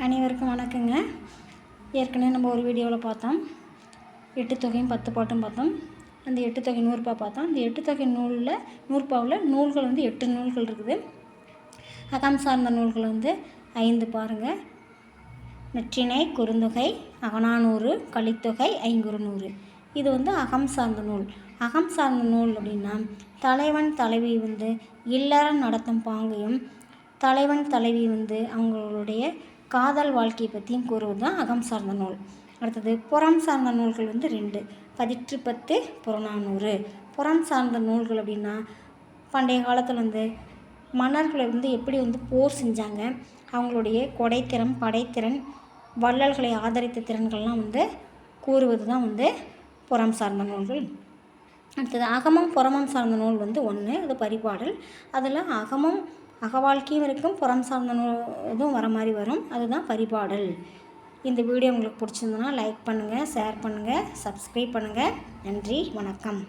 அனைவருக்கும் வணக்கங்க. ஏற்கனவே நம்ம ஒரு வீடியோவில் பார்த்தோம், 8 தொகையும் 10 பாட்டும் பார்த்தோம். அந்த 8 தொகை நூறுபா பார்த்தோம். அந்த 8 தொகை நூறுபாவில் நூல்கள் 8 நூல்கள் இருக்குது. அகம் சார்ந்த நூல்கள் 5 பாருங்கள். நற்றிணை, குறுந்தொகை, அகநானூறு, கலித்தொகை, ஐங்குறுநூறு. இது அகம் சார்ந்த நூல். அகம் சார்ந்த நூல் அப்படின்னா தலைவன் தலைவி இல்லறம் நடத்தும் பாங்கையும், தலைவன் தலைவி அவங்களுடைய காதல் வாழ்க்கையை பற்றியும் கூறுவது தான் அகம் சார்ந்த நூல். அடுத்தது புறம் சார்ந்த நூல்கள் 2, பதிற்று 10, புறநானூறு. புறம் சார்ந்த நூல்கள் அப்படின்னா பண்டைய காலத்தில் மன்னர்கள் எப்படி போர் செஞ்சாங்க, அவங்களுடைய கொடைத்திறம், படைத்திறன், வள்ளல்களை ஆதரித்த திறன்கள்லாம் கூறுவது தான் புறம் சார்ந்த நூல்கள். அடுத்தது அகமும் புறமும் சார்ந்த நூல் 1, அது பரிபாடல். அதில் அகமும் அகவாழ்க்கையும் இருக்கும், புறம் சார்ந்த இதுவும் வர மாதிரி வரும், அதுதான் பரிபாடல். இந்த வீடியோ உங்களுக்கு பிடிச்சிருந்ததுன்னா லைக் பண்ணுங்கள், ஷேர் பண்ணுங்கள், சப்ஸ்கிரைப் பண்ணுங்கள். நன்றி, வணக்கம்.